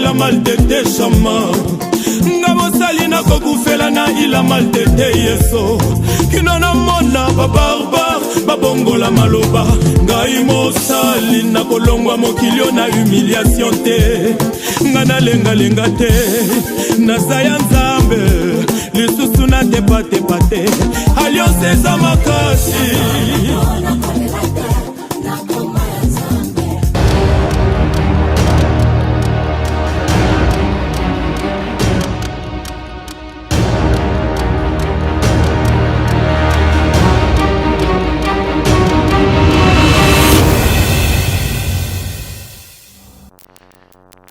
ila maltete shama nga mosali na kokufela na ila maltete yeso kino na mona babarbare babongola maloba ngai mosali na kolongwa mokilio na humiliation te nga nalengalenga te naza ya nzambe lisusu na tepatepa te alliance eza makasi.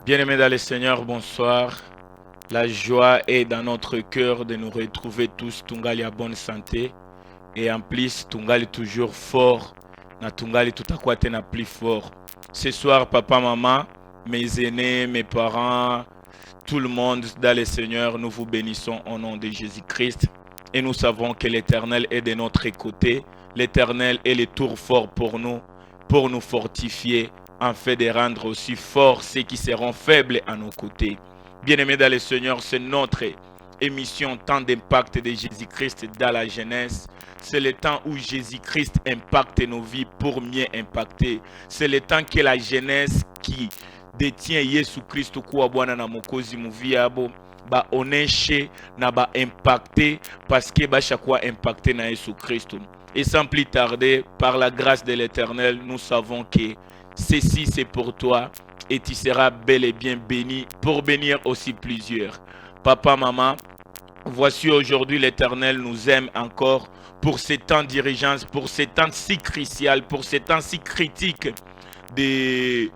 Bien-aimés dans le Seigneur, bonsoir. La joie est dans notre cœur de nous retrouver tous tungali à bonne santé et en plus tungali toujours fort. Na tungali tout à quoi na plus fort. Ce soir, papa, maman, mes aînés, mes parents, tout le monde dans le Seigneur, nous vous bénissons au nom de Jésus-Christ et nous savons que l'Éternel est de notre côté. L'Éternel est le tour fort pour nous fortifier, en fait de rendre aussi forts ceux qui seront faibles à nos côtés. Bien-aimés dans le Seigneur, c'est notre émission Temps d'impact de Jésus-Christ dans la jeunesse. C'est le temps où Jésus-Christ impacte nos vies pour mieux impacter. C'est le temps que la jeunesse qui détient Jésus-Christ kwa Bwana na Mokozi muviabo ba oneshe na ba impacter parce que ba chaque fois impacter na Jésus-Christ. Et sans plus tarder, par la grâce de l'Éternel, nous savons que ceci c'est pour toi et tu seras bel et bien béni pour bénir aussi plusieurs. Papa, maman, voici aujourd'hui l'Éternel nous aime encore pour ces temps d'urgence, pour ces temps si crucial, pour ces temps si critiques de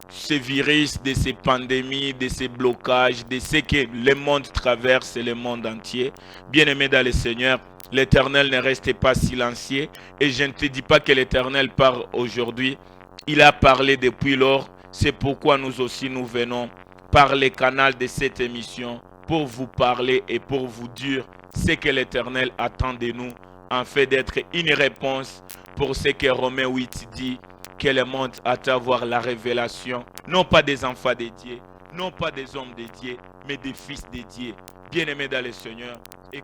ces virus, de ces pandémies, de ces blocages, de ce que le monde traverse et le monde entier. Bien-aimé dans le Seigneur, l'Éternel ne reste pas silencieux et je ne te dis pas que l'Éternel parle aujourd'hui. Il a parlé depuis lors, c'est pourquoi nous aussi nous venons par le canal de cette émission pour vous parler et pour vous dire ce que l'Éternel attend de nous, en fait d'être une réponse pour ce que Romains 8 dit, que le monde attend à voir la révélation, non pas des enfants de Dieu, non pas des hommes de Dieu, mais des fils de Dieu. Bien-aimés dans le Seigneur, et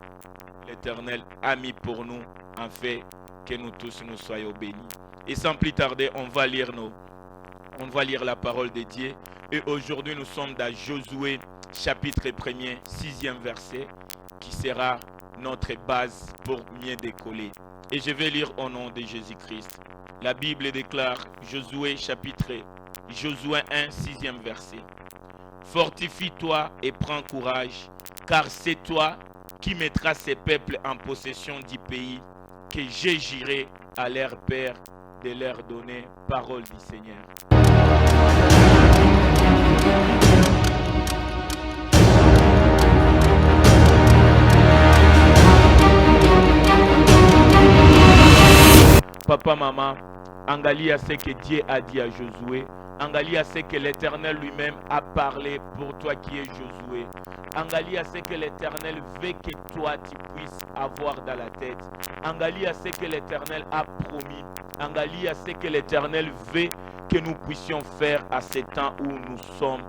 l'Éternel a mis pour nous, en fait, que nous tous nous soyons bénis. Et sans plus tarder, on va lire la parole de Dieu. Et aujourd'hui, nous sommes dans Josué, chapitre 1er, 6e verset, qui sera notre base pour mieux décoller. Et je vais lire au nom de Jésus-Christ. La Bible déclare, Josué 1, 6e verset. Fortifie-toi et prends courage, car c'est toi qui mettras ces peuples en possession du pays que j'ai juré à leur père de leur donner. Parole du Seigneur. Papa, maman, angalia ce que Dieu a dit à Josué. Angalia ce que l'Éternel lui-même a parlé pour toi qui es Josué. Angalia ce que l'Éternel veut que toi tu puisses avoir dans la tête. Angalia ce que l'Éternel a promis. Angalia ce que l'Éternel veut que nous puissions faire à ce temps où nous sommes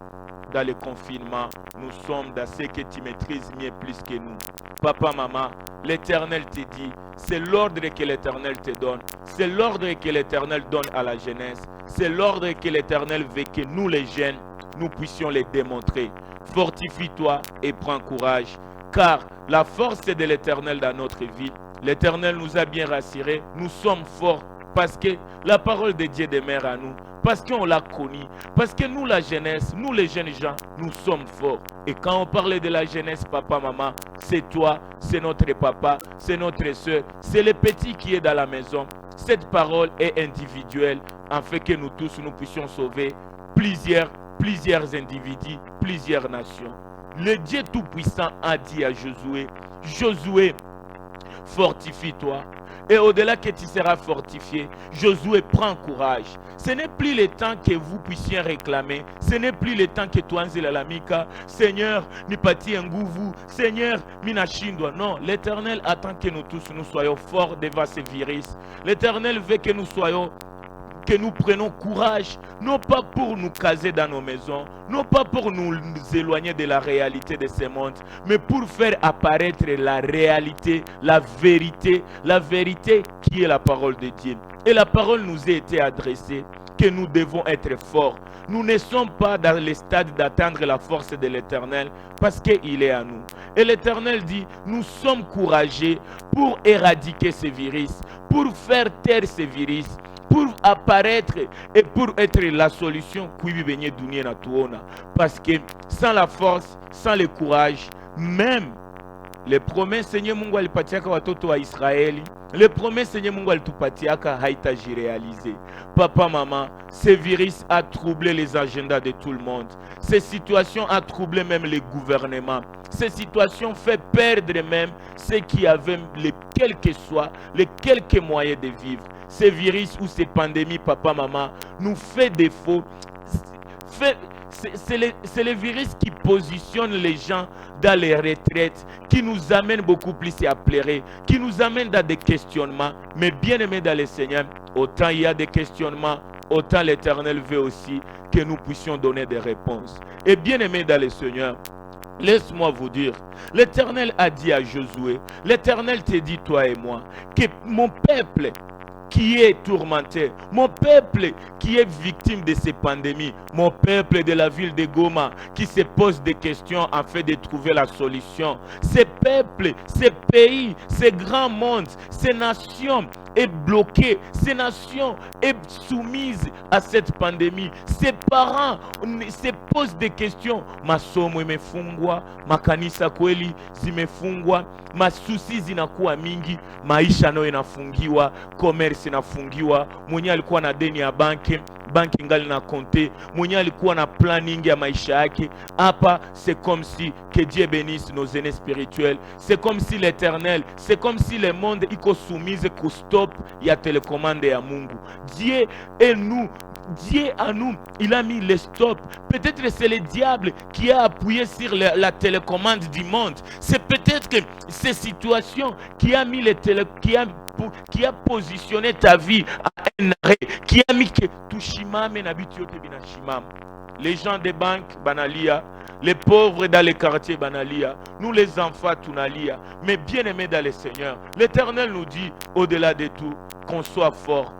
dans le confinement. Nous sommes dans ce que tu maîtrises mieux plus que nous. Papa, maman, l'Éternel te dit, c'est l'ordre que l'Éternel te donne. C'est l'ordre que l'Éternel donne à la jeunesse. C'est l'ordre que l'Éternel veut que nous les jeunes, nous puissions les démontrer. Fortifie-toi et prends courage, car la force est de l'Éternel dans notre vie. L'Éternel nous a bien rassurés. Nous sommes forts parce que la parole de Dieu demeure à nous. Parce qu'on l'a connu, parce que nous la jeunesse, nous les jeunes gens, nous sommes forts. Et quand on parle de la jeunesse, papa, maman, c'est toi, c'est notre papa, c'est notre soeur, c'est le petit qui est dans la maison. Cette parole est individuelle, afin que nous tous nous puissions sauver plusieurs individus, plusieurs nations. Le Dieu Tout-Puissant a dit à Josué, Josué, fortifie-toi. Et au-delà que tu seras fortifié, Josué, prends courage. Ce n'est plus le temps que vous puissiez réclamer. Ce n'est plus le temps que toi, Nzela Seigneur, nipati nguvu. Seigneur, minashindwa. Non, l'Éternel attend que nous tous nous soyons forts devant ce virus. L'Éternel veut que nous soyons que nous prenions courage, non pas pour nous caser dans nos maisons, non pas pour nous éloigner de la réalité de ce monde, mais pour faire apparaître la réalité, la vérité qui est la parole de Dieu. Et la parole nous a été adressée que nous devons être forts. Nous ne sommes pas dans le stade d'atteindre la force de l'Éternel parce qu'il est à nous. Et l'Éternel dit, nous sommes courageux pour éradiquer ce virus, pour faire taire ce virus, pour apparaître et pour être la solution. Parce que sans la force, sans le courage, même les promesses Seigneur Mungu alipatiaka watoto wa Israeli, les promesses Seigneur Mungu alitupatiaka haitajirealize. Papa, maman, ce virus a troublé les agendas de tout le monde. Ces situations a troublé même les gouvernements. Ces situations fait perdre même ceux qui avaient quels que soient les quelques moyens de vivre. Ces virus ou ces pandémies, papa, maman, nous fait défaut. C'est le virus qui positionne les gens dans les retraites, qui nous amène beaucoup plus à pleurer, qui nous amène dans des questionnements. Mais bien aimé dans le Seigneur, autant il y a des questionnements, autant l'Éternel veut aussi que nous puissions donner des réponses. Et bien aimé dans le Seigneur, laisse-moi vous dire, l'Éternel a dit à Josué, l'Éternel te dit, toi et moi, que mon peuple qui est tourmenté, mon peuple qui est victime de ces pandémies, mon peuple de la ville de Goma qui se pose des questions afin de trouver la solution. Ces peuples, ces pays, ces grands mondes, ces nations est bloqué, ces nations est soumises à cette pandémie. Ces parents se posent des questions. Masomo imefungwa, makanisa kweli zimefungwa, masusi zinakuwa mingi, maisha nayo inafungiwa, commerce inafungiwa, mwenye alikuwa na deni ya banki ngali na compte, mwenye alikuwa na planning ya maisha yake. Hapa c'est comme si que Dieu bénisse nos aînés spirituels. C'est comme si l'Éternel, c'est comme si le monde iko soumise ku stop ya télécommande ya Mungu. Dieu et nous, Dieu à nous, il a mis le stop. Peut-être que c'est le diable qui a appuyé sur la télécommande du monde. C'est peut-être que ces situations qui a mis qui a positionné ta vie à un arrêt, qui a mis que tu shimame na bitu yote bina shimam. Les gens des banques banalia, les pauvres dans les quartiers banalia, nous les enfants tunalia. Mais bien aimés dans le Seigneur, l'Éternel nous dit au-delà de tout qu'on soit fort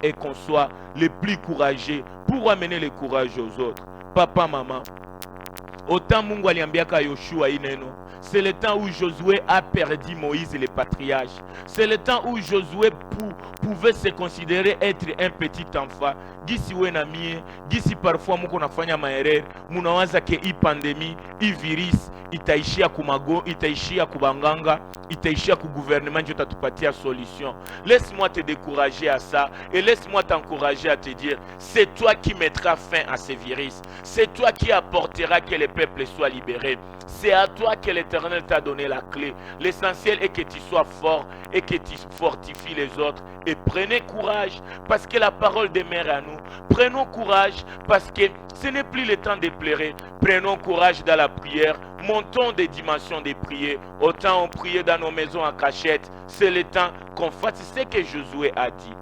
et qu'on soit les plus courageux pour amener le courage aux autres. Papa, maman, autant Mungu aliambiaka Yoshua ineno, c'est le temps où Josué a perdu Moïse et les patriarches. C'est le temps où Josué pouvait se considérer être un petit enfant. Gisi we na mie, gisi parfois muko nafanya maerere, munawaza ke hii pandemie, hii virus itaishia kumago, itaishia kubanganga, itaishia ku gouvernement ndio tatupatia solution. Laisse-moi te décourager à ça et laisse-moi t'encourager à te dire, c'est toi qui mettras fin à ce virus. C'est toi qui apportera que le peuple soit libéré. C'est à toi que l'Éternel t'a donné la clé. L'essentiel est que tu sois fort et que tu fortifies les autres. Et prenez courage parce que la parole demeure à nous. Prenons courage parce que ce n'est plus le temps de pleurer. Prenons courage dans la prière. Montons des dimensions de prier. Autant on priait dans nos maisons en cachette. C'est le temps qu'on fasse ce que Josué a dit.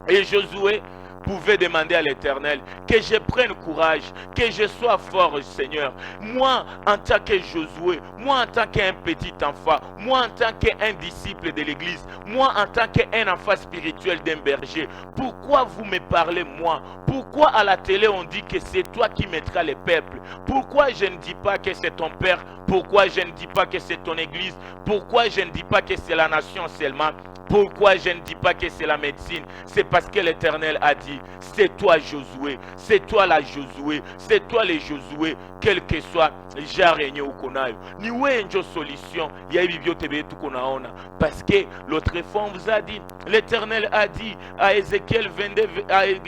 Et Josué pouvait demander à l'Éternel que je prenne courage, que je sois fort, Seigneur. Moi, en tant que Josué, moi, en tant qu'un petit enfant, moi, en tant qu'un disciple de l'Église, moi, en tant qu'un enfant spirituel d'un berger, pourquoi vous me parlez, moi? Pourquoi à la télé, on dit que c'est toi qui mettras les peuples? Pourquoi je ne dis pas que c'est ton père? Pourquoi je ne dis pas que c'est ton Église? Pourquoi je ne dis pas que c'est la nation seulement? Pourquoi je ne dis pas que c'est la médecine? C'est parce que l'Éternel a dit, c'est toi Josué, c'est toi la Josué, c'est toi les Josué, quel que soit jarrenye ou konayo. Ni wenjo solution, ya hivi vyote vyetu kunaona. Parce que l'autre fois on vous a dit, l'Éternel a dit à Ézéchiel 22,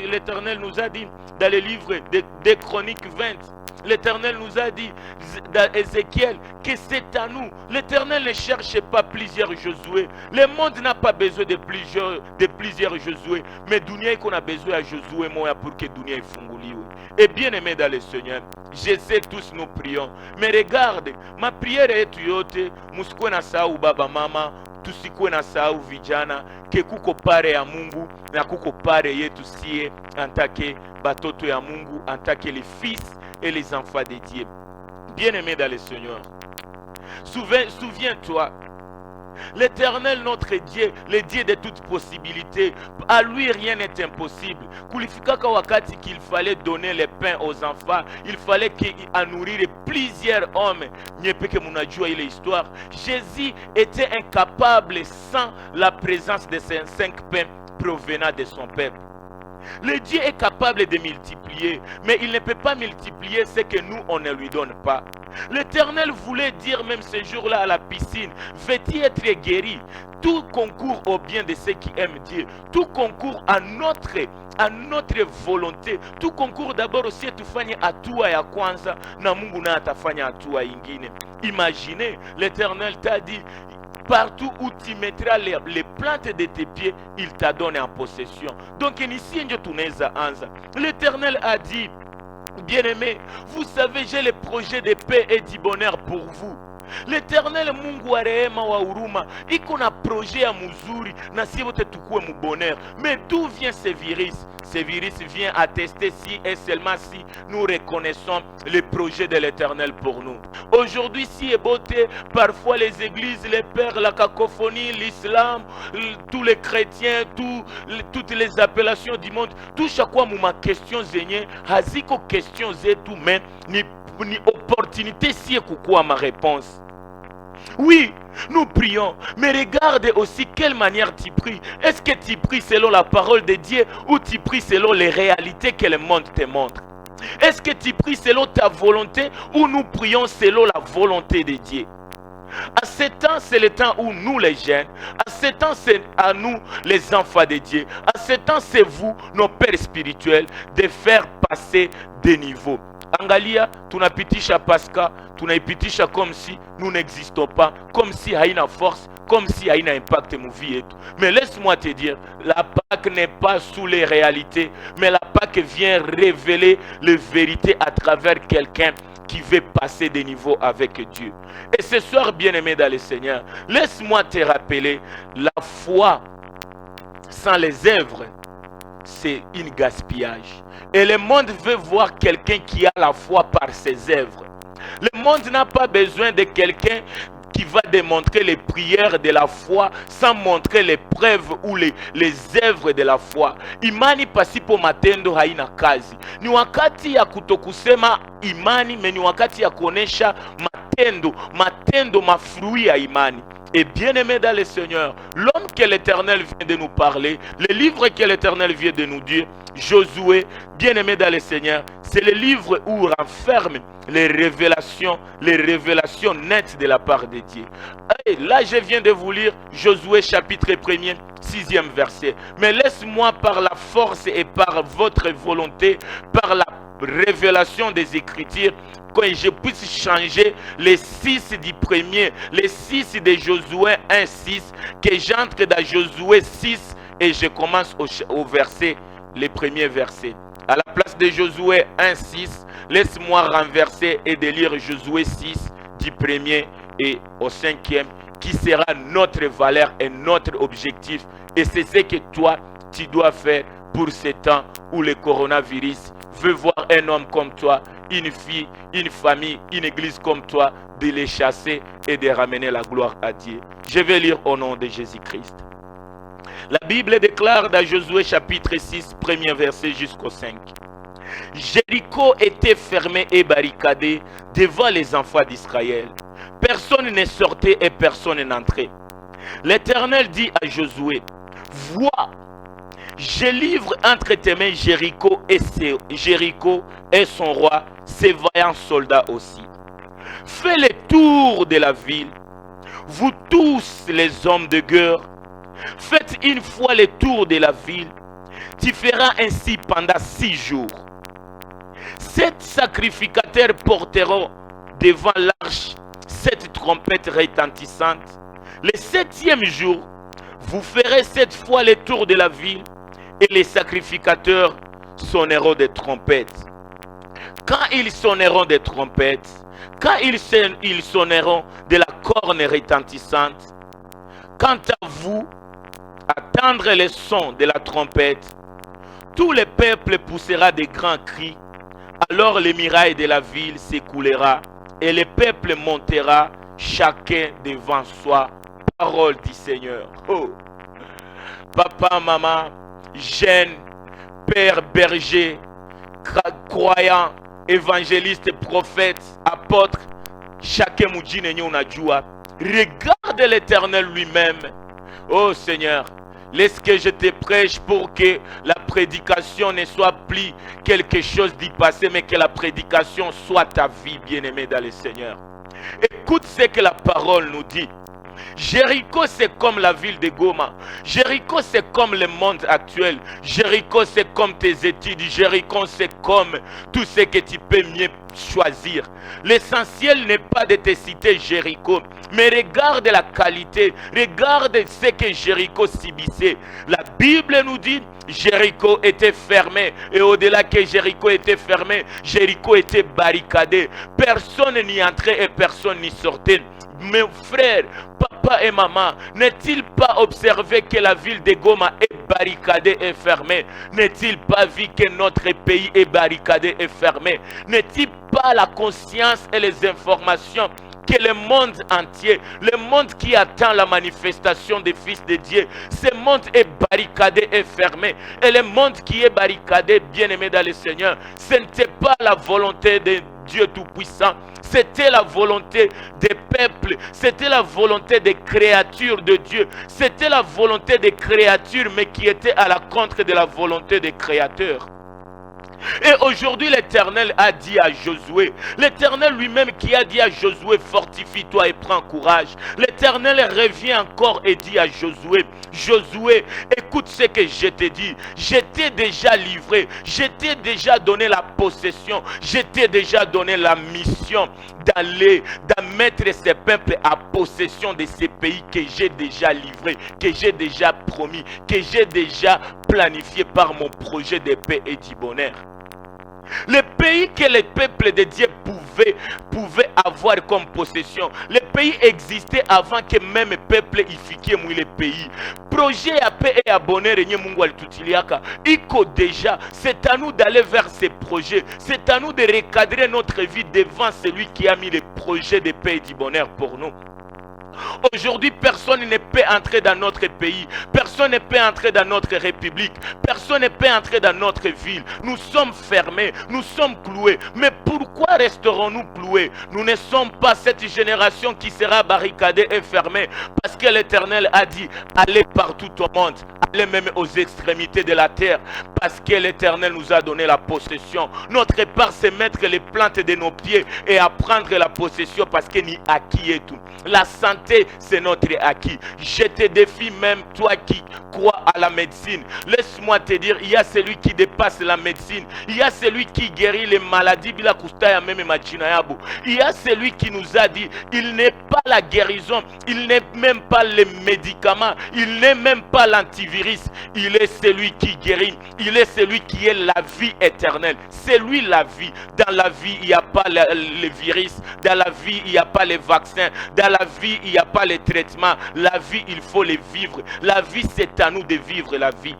l'Éternel nous a dit dans le livre des Chroniques 20, l'Éternel nous a dit dans Ézéchiel que c'est à nous. L'Éternel ne cherche pas plusieurs Josué. Le monde n'a pas besoin de plusieurs Josué. Mais Dunia qu'on a besoin de Josué moi pour que Dunia est funguliwe. Et bien aimé dans le Seigneur, je sais tous nous prions. Mais regarde, ma prière est tuyote, muskwe na sao baba mama, tusikuwe na sahau vijana ke kuko pare ya Mungu na kuko pare yetu sie antake batoto ya Mungu, antake les fils et les enfants de Dieu. Bien-aimés dans le Seigneur, souviens-toi, l'Éternel notre Dieu, le Dieu de toutes possibilités, à lui rien n'est impossible. Kulifikaka wakati qu'il fallait donner le pain aux enfants, il fallait qu'il nourrir plusieurs hommes. Nyepeke munajua ile histoire. Jésus était incapable sans la présence de ces 5 pains provenant de son peuple. Le Dieu est capable de multiplier, mais il ne peut pas multiplier ce que nous, on ne lui donne pas. L'Éternel voulait dire même ce jour-là à la piscine, veux-tu être guéri? Tout concourt au bien de ceux qui aiment Dieu. Tout concourt à notre volonté. Tout concourt d'abord aussi tufanye hatua ya kwanza na Mungu na atafanya hatua ingine. Imaginez, l'Éternel t'a dit, partout où tu mettras les plantes de tes pieds, il t'a donné en possession. Donc ici, l'Éternel a dit, bien-aimé, vous savez, j'ai le projet de paix et du bonheur pour vous. L'Éternel Mungu wa rehema wa huruma iko na projet ya muzuri na si wote tukue mu bonheur. Mais d'où vient ce virus? Ce virus vient attester si et seulement si nous reconnaissons le projet de l'Éternel pour nous. Aujourd'hui, si est beauté, parfois les églises, les pères, la cacophonie, l'islam, tous les chrétiens, toutes les appellations du monde, tout chaque fois ma question zenye, haziko question zetu mais ni opportunité si est quoi ma réponse. Oui, nous prions, mais regarde aussi quelle manière tu pries. Est-ce que tu pries selon la parole de Dieu ou tu pries selon les réalités que le monde te montre? Est-ce que tu pries selon ta volonté ou nous prions selon la volonté de Dieu? À ce temps, c'est le temps où nous les jeunes, à ce temps, c'est à nous les enfants de Dieu, à ce temps, c'est vous, nos pères spirituels, de faire passer des niveaux. Angalia, tunapitisha Pasca, tunaipitisha comme si nous n'existons pas, comme si haina force, comme si haina impact mu vie yetu. Mais laisse-moi te dire, la Pâque n'est pas sous les réalités, mais la Pâque vient révéler les vérités à travers quelqu'un qui veut passer des niveaux avec Dieu. Et ce soir, bien-aimé dans le Seigneur, laisse-moi te rappeler, la foi sans les œuvres, c'est un gaspillage. Et le monde veut voir quelqu'un qui a la foi par ses œuvres. Le monde n'a pas besoin de quelqu'un qui va démontrer les prières de la foi sans montrer les preuves ou les œuvres de la foi. Imani pasipo matendo haina kazi. Ni wakati ya kutokusema imani, mais ni wakati ya kuonesha matendo mafruit ya imani. Et bien-aimé dans le Seigneur, l'homme que l'Éternel vient de nous parler, le livre que l'Éternel vient de nous dire, Josué, bien-aimé dans le Seigneur, c'est le livre où renferme les révélations nettes de la part de Dieu. Et là, je viens de vous lire Josué chapitre 1er, 6e verset. Mais laisse-moi par la force et par votre volonté, par la révélation des Écritures, que je puisse changer les 6 du premier, les 6 de Josué 1:6, que j'entre dans Josué 6 et je commence au verset, les premiers versets. À la place de Josué 1:6, laisse-moi renverser et de lire Josué 6 du premier et au 5e, qui sera notre valeur et notre objectif. Et c'est ce que toi, tu dois faire pour ce temps où le coronavirus veut voir un homme comme toi, une fille, une famille, une église comme toi, de les chasser et de ramener la gloire à Dieu. Je vais lire au nom de Jésus-Christ. La Bible déclare dans Josué chapitre 6, premier verset jusqu'au 5. Jéricho était fermé et barricadé devant les enfants d'Israël. Personne ne sortait et personne n'entrait. L'Éternel dit à Josué, vois, je livre entre tes mains Jéricho et son roi, ses vaillants soldats aussi. Fais le tour de la ville, vous tous les hommes de guerre. Faites une fois le tour de la ville. Tu feras ainsi pendant 6 jours. 7 sacrificateurs porteront devant l'arche 7 trompettes retentissantes. Le 7e jour, vous ferez 7 fois le tour de la ville et les sacrificateurs sonneront des trompettes. Quand ils sonneront des trompettes, quand ils sonneront de la corne retentissante, Quant à vous, attendre les sons de la trompette, tout le peuple poussera des grands cris. Alors les murailles de la ville s'écoulera et le peuple montera, chacun devant soi. Parole du Seigneur. Oh. Papa, maman, jeunes, père, berger, croyants, évangélistes, prophètes, apôtres, chacun moudjine unajua. Regarde l'Éternel lui-même. Oh Seigneur, laisse que je te prêche pour que la prédication ne soit plus quelque chose d'y passé, mais que la prédication soit ta vie, bien-aimé dans le Seigneur. Écoute ce que la parole nous dit. Jéricho, c'est comme la ville de Goma. Jéricho, c'est comme le monde actuel. Jéricho, c'est comme tes études. Jéricho, c'est comme tout ce que tu peux mieux choisir. L'essentiel n'est pas de te citer Jéricho, mais regarde la qualité. Regarde ce que Jéricho subissait. La Bible nous dit Jéricho était fermé. Et au-delà que Jéricho était fermé, Jéricho était barricadé. Personne n'y entrait et personne n'y sortait. Mes frères, papa et maman, n'est-il pas observé que la ville de Goma est barricadée et fermée? N'est-il pas vu que notre pays est barricadé et fermé? N'est-il pas la conscience et les informations que le monde entier, le monde qui attend la manifestation des fils de Dieu, ce monde est barricadé et fermé. Et le monde qui est barricadé, bien-aimé dans le Seigneur, ce n'était pas la volonté de Dieu Tout-Puissant. C'était la volonté des peuples, c'était la volonté des créatures de Dieu, c'était la volonté des créatures, mais qui était à la contre de la volonté des créateurs. Et aujourd'hui, l'Éternel a dit à Josué, l'Éternel lui-même qui a dit à Josué, fortifie-toi et prends courage. L'Éternel revient encore et dit à Josué, Josué, écoute ce que je t'ai dit. Je t'ai déjà livré, je t'ai déjà donné la possession, je t'ai déjà donné la mission d'aller, de mettre ces peuples à possession de ces pays que j'ai déjà livrés, que j'ai déjà promis, que j'ai déjà planifié par mon projet de paix et du bonheur. Le pays que les peuples de Dieu pouvaient avoir comme possession. Le pays existait avant que même les peuples y mouillent le pays. Projet à paix et à bonheur, Iko déjà, c'est à nous d'aller vers ces projets. C'est à nous de recadrer notre vie devant celui qui a mis les projets de paix et du bonheur pour nous. Aujourd'hui, personne ne peut entrer dans notre pays. Personne ne peut entrer dans notre république. Personne ne peut entrer dans notre ville. Nous sommes fermés. Nous sommes cloués. Mais pourquoi resterons-nous cloués? Nous ne sommes pas cette génération qui sera barricadée et fermée. Parce que l'Éternel a dit, allez partout au monde. Allez même aux extrémités de la terre. Parce que l'Éternel nous a donné la possession. Notre part, c'est mettre les plantes de nos pieds et à prendre la possession parce que ni acquis et tout. La santé, c'est notre acquis. Je te défie même, toi qui crois à la médecine. Laisse-moi te dire, il y a celui qui dépasse la médecine. Il y a celui qui guérit les maladies. Il y a celui qui nous a dit, il n'est pas la guérison. Il n'est même pas les médicaments. Il n'est même pas l'antivirus. Il est celui qui guérit. Il est celui qui est la vie éternelle. C'est lui la vie. Dans la vie, il n'y a pas le virus. Dans la vie, il n'y a pas les vaccins. Dans la vie, il n'y a pas les traitements. La vie, il faut les vivre. La vie, c'est à nous de vivre la vie.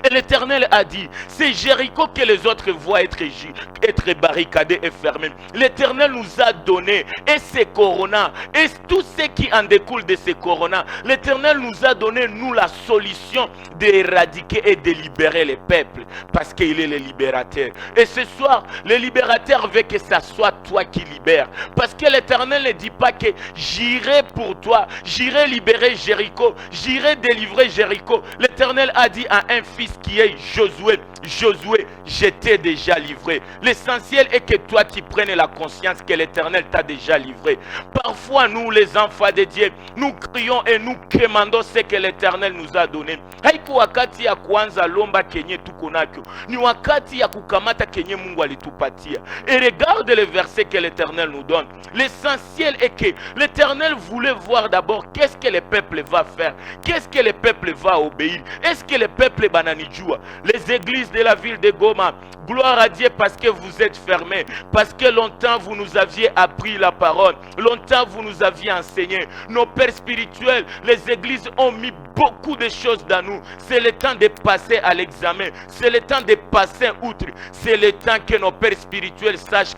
Et l'Éternel a dit, c'est Jéricho que les autres voient être barricadés et fermés. L'Éternel nous a donné, et ces coronas, et tout ce qui en découle de ces coronas, l'Éternel nous a donné, nous, la solution d'éradiquer et de libérer les peuples, parce qu'il est le libérateur. Et ce soir, le libérateur veut que ça soit toi qui libères, parce que l'Éternel ne dit pas que j'irai pour toi, j'irai libérer Jéricho, j'irai délivrer Jéricho. L'Éternel a dit à un fils qui est Josué, Josué, je t'ai déjà livré. L'essentiel est que toi tu prennes la conscience que l'Éternel t'a déjà livré. Parfois nous les enfants de Dieu, nous crions et nous demandons ce que l'Éternel nous a donné. Haiku wakati ya kuanza lomba kenye tuko nakyo, ni wakati ya kukamata kenye Mungu alitupatia. Et regarde le verset que l'Éternel nous donne. L'essentiel est que l'Éternel voulait voir d'abord qu'est-ce que le peuple va faire, qu'est-ce que le peuple va obéir. Est-ce que le peuple bananijua? Les églises l'église de la ville de Goma. Gloire à Dieu parce que vous êtes fermés, parce que longtemps vous nous aviez appris la parole, longtemps vous nous aviez enseigné. Nos pères spirituels, les églises ont mis beaucoup de choses dans nous. C'est le temps de passer à l'examen, c'est le temps de passer outre, c'est le temps que nos pères spirituels sachent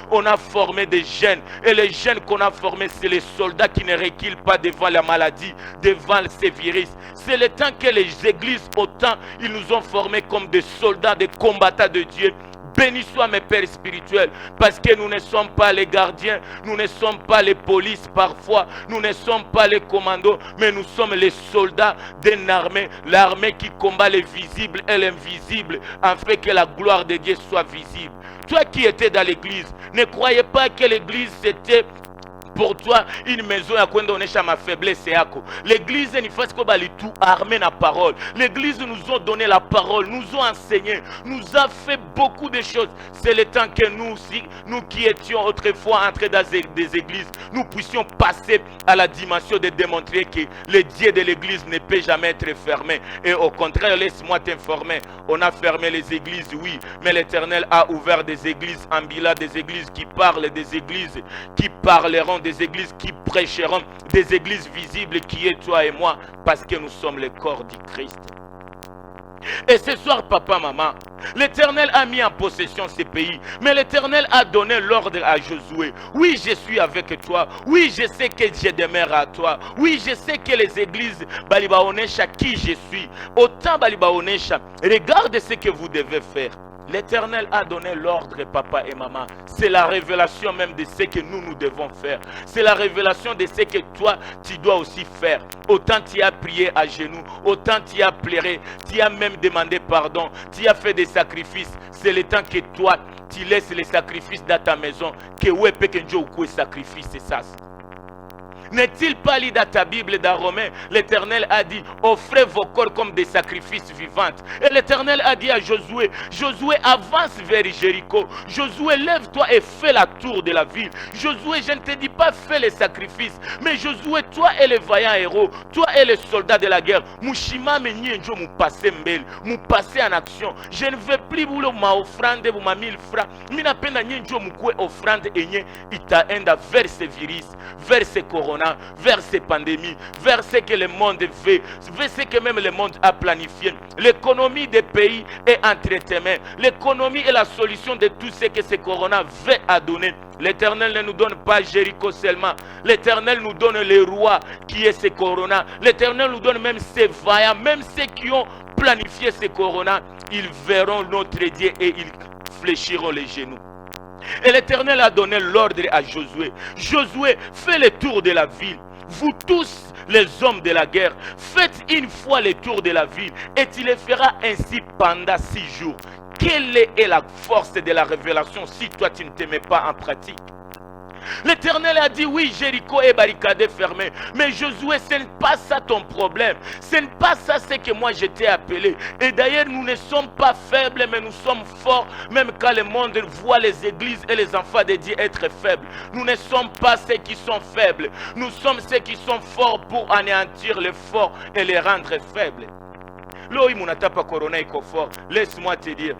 qu'on a formé des jeunes, et les jeunes qu'on a formés, c'est les soldats qui ne reculent pas devant la maladie, devant ces virus. C'est le temps que les églises, autant ils nous ont formés comme des soldats, des combattants de Dieu. Béni soit mes pères spirituels, parce que nous ne sommes pas les gardiens, nous ne sommes pas les polices parfois, nous ne sommes pas les commandos, mais nous sommes les soldats d'une armée, l'armée qui combat les visibles et l'invisible, afin que la gloire de Dieu soit visible. Toi qui étais dans l'église, ne croyez pas que l'église c'était pour toi une maison à quoi donner ma faiblesse. L'église n'est pas tout armé la parole. L'église nous a donné la parole, nous a enseigné, nous a fait beaucoup de choses. C'est le temps que nous qui étions autrefois entrés dans des églises, nous puissions passer à la dimension de démontrer que le Dieu de l'église ne peut jamais être fermé. Et au contraire, laisse-moi t'informer, on a fermé les églises, oui, mais l'Éternel a ouvert des églises ambulantes, des églises qui parlent, des églises qui parleront, des églises qui prêcheront, des églises visibles qui est toi et moi, parce que nous sommes le corps du Christ. Et ce soir, papa, maman, l'Éternel a mis en possession ces pays, mais l'Éternel a donné l'ordre à Josué. Oui, je suis avec toi. Oui, je sais que je demeure à toi. Oui, je sais que les églises Balibaonesha, qui je suis, autant Balibaonesha, regarde ce que vous devez faire. L'Éternel a donné l'ordre, papa et maman. C'est la révélation même de ce que nous devons faire. C'est la révélation de ce que toi, tu dois aussi faire. Autant tu as prié à genoux, autant tu as pleuré, tu as même demandé pardon, tu as fait des sacrifices. C'est le temps que toi, tu laisses les sacrifices dans ta maison. Que où est que Dieu ou sacrifice, c'est ça. N'est-il pas lu dans ta Bible, dans Romains, l'Éternel a dit, offrez vos corps comme des sacrifices vivants. Et l'Éternel a dit à Josué, Josué avance vers Jéricho. Josué, lève-toi et fais la tour de la ville. Josué, je ne te dis pas fais les sacrifices, mais Josué, toi es le vaillant héros, toi es le soldat de la guerre. Mouchima menye njo mou passé mbel, mou passé en action. Je ne veux plus vous ma offrande, vous ma 1000 francs. Mina pena nye njo mou kwe offrande enye itaenda vers ce virus, vers ce corona, vers ces pandémies, vers ce que le monde veut, vers ce que même le monde a planifié. L'économie des pays est entre tes mains. L'économie est la solution de tout ce que ce corona veut à donner. L'Éternel ne nous donne pas Jéricho seulement. L'Éternel nous donne les rois qui est ce corona. L'Éternel nous donne même ces vaillants, même ceux qui ont planifié ce corona. Ils verront notre Dieu et ils fléchiront les genoux. Et l'Éternel a donné l'ordre à Josué. Josué, fais le tour de la ville. Vous tous, les hommes de la guerre, faites une fois le tour de la ville et tu le feras ainsi pendant 6 jours. Quelle est la force de la révélation si toi tu ne te mets pas en pratique? L'Éternel a dit oui, Jéricho est barricadé, fermé. Mais Josué, ce n'est pas ça ton problème. Ce n'est pas ça ce que moi je t'ai appelé. Et d'ailleurs, nous ne sommes pas faibles, mais nous sommes forts. Même quand le monde voit les églises et les enfants de Dieu être faibles. Nous ne sommes pas ceux qui sont faibles. Nous sommes ceux qui sont forts pour anéantir les forts et les rendre faibles. Laisse-moi te dire,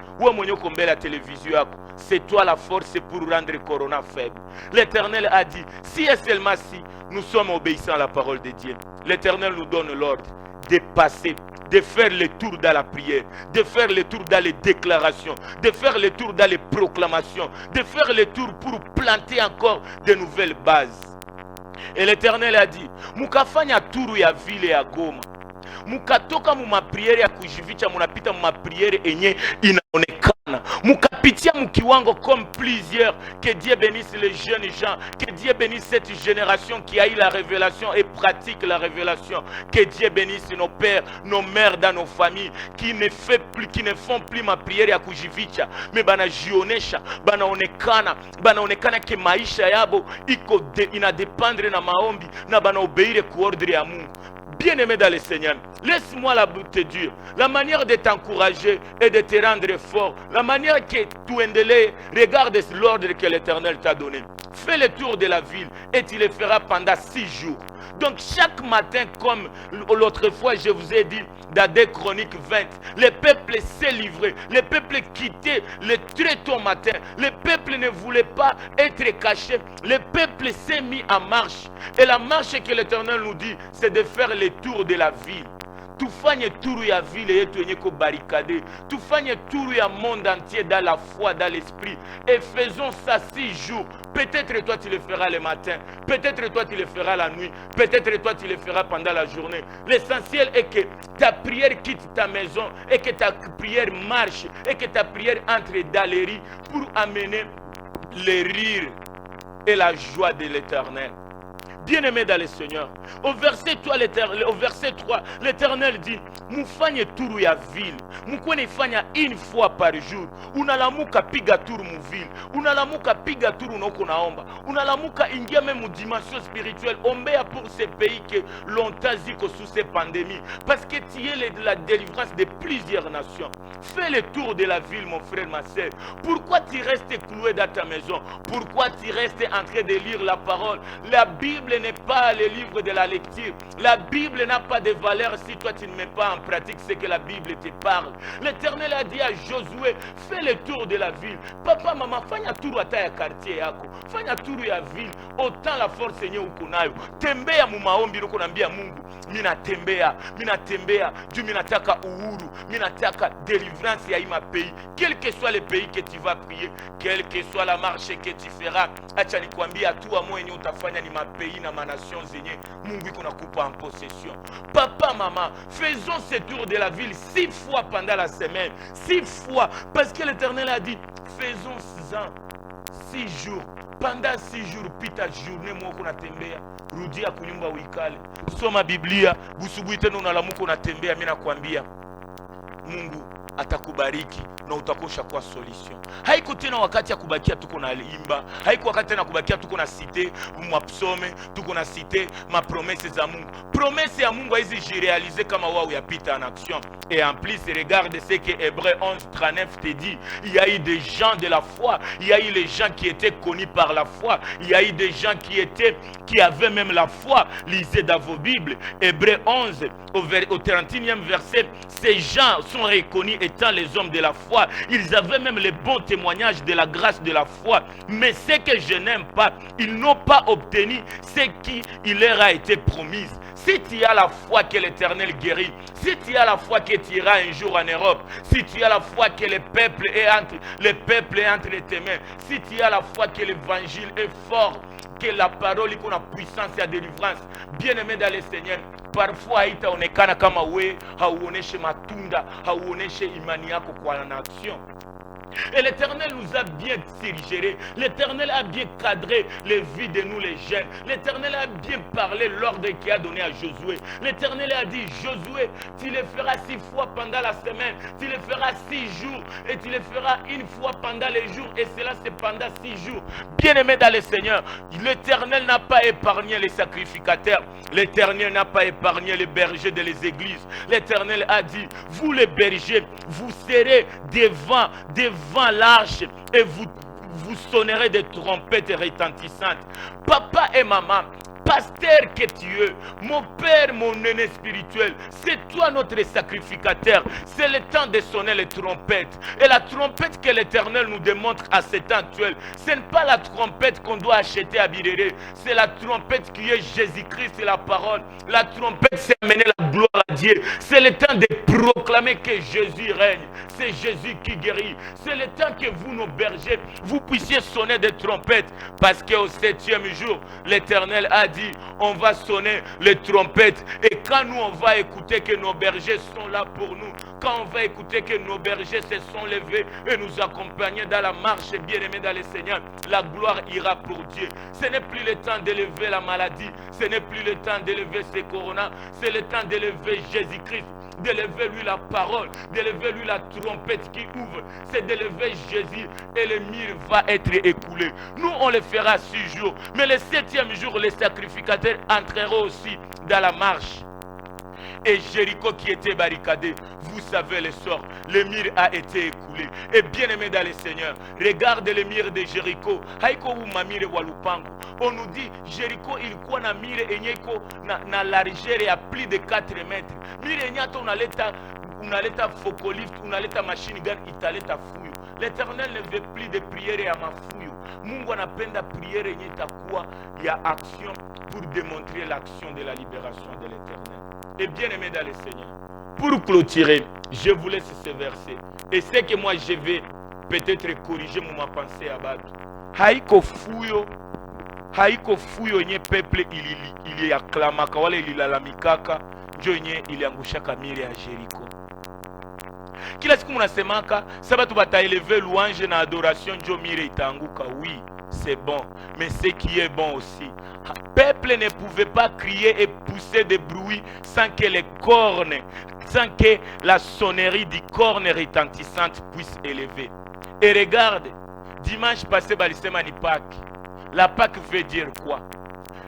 la télévision, c'est toi la force pour rendre Corona faible. L'Éternel a dit, si et seulement si nous sommes obéissants à la parole de Dieu, l'Éternel nous donne l'ordre de passer, de faire le tour dans la prière, de faire le tour dans les déclarations, de faire le tour dans les proclamations, de faire le tour pour planter encore de nouvelles bases. Et l'Éternel a dit, mukafanya turu ya ville ya Goma. Mukatoka mu mapriere ya kujivicha, munapita mu mapriere enye inaonekana. Mukapitia mukiwango comme plusieurs. Que Dieu bénisse les jeunes gens. Que Dieu bénisse cette génération qui a eu la révélation et pratique la révélation. Que Dieu bénisse nos pères, nos mères dans nos familles qui ne font plus ma prière ya kujivicha, mais banajionesha, banaonekana ke maisha yabo ina dépendre na maombi na banaobeire ku ordre ya Mungu. Bien-aimé dans le Seigneur, Laisse-moi te dire, la manière de t'encourager et de te rendre fort, la manière que tu endelais, regarde l'ordre que l'Éternel t'a donné. Fais le tour de la ville et tu le feras pendant 6 jours. Donc chaque matin, comme l'autre fois je vous ai dit dans 2 Chroniques 20, le peuple s'est livré, le peuple quittait le très tôt matin, le peuple ne voulait pas être caché, le peuple s'est mis en marche. Et la marche que l'Éternel nous dit, c'est de faire le tour de la ville. Tufanye turu ya ville yetu yenye ko barricade, tufanye turu ya monde entier dans la foi, dans l'esprit, et faisons ça 6 jours. Peut-être toi tu le feras le matin, peut-être toi tu le feras la nuit, peut-être toi tu le feras pendant la journée. L'essentiel est que ta prière quitte ta maison et que ta prière marche et que ta prière entre dans les rues pour amener les rires et la joie de l'Éternel. Bien-aimé dans le Seigneur, au verset 3, l'Éternel dit, mufanye turu ya ville, mukone fanya une fois par jour, unalamuka piga turu mu ville, unalamuka piga turu noko naomba, unalamuka ingia même dimension spirituelle, ombea pour ces pays que longtemps ziko sous ces pandémies, parce que tu es la délivrance de plusieurs nations. Fais le tour de la ville, mon frère, ma soeur. Pourquoi tu restes cloué dans ta maison? Pourquoi tu restes en train de lire la parole? La Bible n'est pas le livre de la lecture. La Bible n'a pas de valeur si toi tu ne mets pas en pratique ce que la Bible te parle. L'Éternel a dit à Josué, fais le tour de la ville. Papa, maman, fanya tour ata ya quartier yako. Fanya tour ya ville. Autant la force yenye uko nayo. Tembea mu maombi uko naambia Mungu, mina tembea, juu minataka uhuru, minataka délivrance ya ima pays. Quel que soit le pays que tu vas prier, quelle que soit la marche que tu feras, acha nikwambia tu amwe yenye utafanya ni ma pays na ma nation zenye Mungu iko nakupa en possession. Papa, maman, faisons ce tour de la ville 6 fois pendant la semaine. 6 fois, parce que l'Éternel a dit, faisons 6 jours. Pendant 6 jours, pita journée mwoko natembea, rudia kunyumba uikale. Soma Biblia, busubuhi tena unalamuka unatembea, mimi nakwambia Mungu atakubariki na utakosha kwa solution. Haiko tena wakati ya kubakia tuko na imba, haiko wakati tena kubakia tuko na cité mwapsome, tuko na cité ma promesse za Mungu. Promesse ya Mungu hizi jirealize kama wao yapita en action. Et en plus, regarde ce que Hébreux 11:39 te dit. Il y a eu des gens de la foi, il y a eu les gens qui étaient connus par la foi, il y a eu des gens qui avaient même la foi. Lisez dans vos Bibles, Hébreux 11 au 31e verset, ces gens sont reconnus étant les hommes de la foi. Ils avaient même les bons témoignages de la grâce de la foi. Mais ce que je n'aime pas, ils n'ont pas obtenu ce qui leur a été promis. Si tu as la foi que l'Éternel guérit, si tu as la foi que tu iras un jour en Europe, si tu as la foi que le peuple est entre tes mains, si tu as la foi que l'évangile est fort, que la parole iko na puissance ya délivrance, bien aimé dans le Seigneur, parfois haitaonekana kama we hauoneshe matunda, hauoneshe imani yako kwa nation. Et l'Éternel nous a bien dirigés. L'Éternel a bien cadré les vies de nous les jeunes. L'Éternel a bien parlé l'ordre qu'il a donné à Josué. L'Éternel a dit, Josué, tu le feras 6 fois pendant la semaine. Tu le feras 6 jours. Et tu le feras 1 fois pendant les jours. Et cela c'est pendant 6 jours. Bien-aimé dans le Seigneur, l'Éternel n'a pas épargné les sacrificateurs. L'Éternel n'a pas épargné les bergers de les églises. L'Éternel a dit, vous les bergers, vous serez devant l'arche et vous sonnerez des trompettes retentissantes. Papa et maman, pasteur que tu es, mon père, mon aîné spirituel, c'est toi notre sacrificateur. C'est le temps de sonner les trompettes. Et la trompette que l'Éternel nous démontre à cet temps actuel, ce n'est pas la trompette qu'on doit acheter à Biréré. C'est la trompette qui est Jésus-Christ, c'est la parole. La trompette, c'est amener la gloire à Dieu. C'est le temps de proclamer que Jésus règne. C'est Jésus qui guérit. C'est le temps que vous, nos bergers, vous puissiez sonner des trompettes. Parce qu'au 7e jour, l'Éternel a dit, on va sonner les trompettes. Et quand nous, on va écouter que nos bergers sont là pour nous, quand on va écouter que nos bergers se sont levés et nous accompagner dans la marche, bien-aimés dans le Seigneur, la gloire ira pour Dieu. Ce n'est plus le temps d'élever la maladie, ce n'est plus le temps d'élever ces coronas, c'est le temps d'élever Jésus-Christ, d'élever lui la parole, d'élever lui la trompette qui ouvre, c'est d'élever Jésus et le mur va être écoulé. Nous on le fera 6 jours, mais le 7e jour les sacrificateurs entreront aussi dans la marche. et Jéricho qui était barricadé. Vous savez le sort, le mur a été écoulé. Et bien aimé dans le Seigneur, regarde le mur de Jéricho. Haiko ou mamire walupangu. On nous dit Jéricho il quoi na mire enyeko na largeur ya plus de 4 mètres. Mire enyato unaleta focolift, unaleta machine gun, italeta fuyo. L'Éternel ne veut plus de prière ya mafuyo. Mungu anapenda prière yenye itakuwa ya action pour démontrer l'action de la libération de l'Éternel. Et bien aimé dans le Seigneur, pour clôturer, je vous laisse ce verset. Et c'est que moi je vais peut-être corriger ma pensée à Batu. Haiko fuyo nye peuple ili aklamaka wala ili lalamikaka njo nye ili angushaka mire ya Jericho. Kila siku munasemaka sabatu bataeleve louange na adoration njo mire itaanguka. Oui, c'est bon, mais ce qui est bon aussi, peuple ne pouvait pas crier et pousser des bruits sans que les cornes, sans que la sonnerie du corne retentissante puisse élever. Et regarde, dimanche passé balisema ni Pâques. La Pâques veut dire quoi?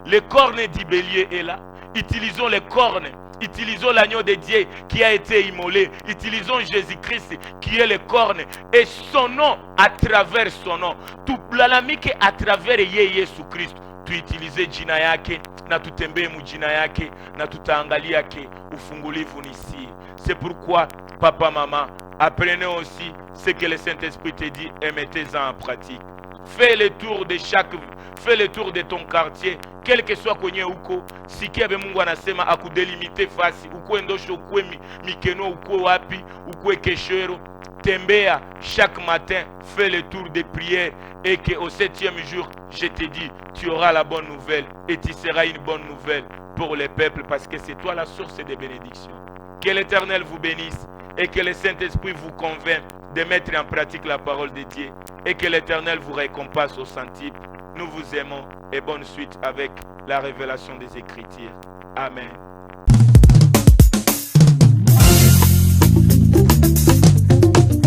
Le corne du bélier est là. Utilisons les cornes. Utilisons l'agneau de Dieu qui a été immolé. Utilisons Jésus-Christ qui est le corne. Et son nom, à travers son nom. Tout l'alamike à travers Jésus-Christ. Tu utilises jina yake, na tutembee mujina yake, na tutaangalia ke ufungulivu nisi. C'est pourquoi, papa, maman, apprenez aussi ce que le Saint-Esprit te dit et mettez-en en pratique. Fais le tour de ton quartier, quel que soit kwenye uko. Sikia Mungu anasema akudelimite fasi, ukwe ndosho, ukwe mikeno, ukwe wapi, ukwe keshero. Tembea chaque matin, fais le tour de prière et qu'au 7e jour, je te dis, tu auras la bonne nouvelle et tu seras une bonne nouvelle pour le peuple parce que c'est toi la source des bénédictions. Que l'Éternel vous bénisse et que le Saint-Esprit vous convainc de mettre en pratique la parole de Dieu et que l'Éternel vous récompense au centuple. Nous vous aimons et bonne suite avec la révélation des Écritures. Amen.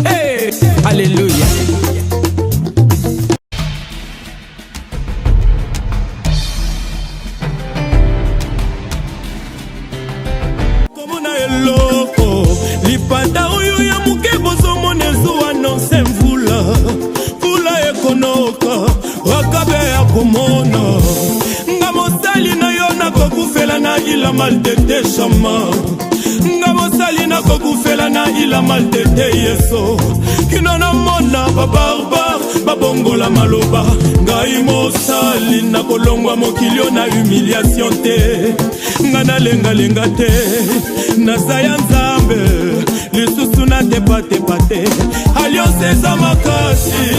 Hey, alléluia. Komona eloko lipata oyo ya muke bozomona zuwa nonse mvula mvula ekonoka wakabe ya komona nga mosali na yo nakokufela na ila maltete shama nga mosali nakokufela na ila maltete yeso kino na mona babarbar babongola maloba ngai mosali nakolongwa mokilio na humiliation te nga nalengalenga te naza ya nzambe lisusu na tepatepa te alliance eza makasi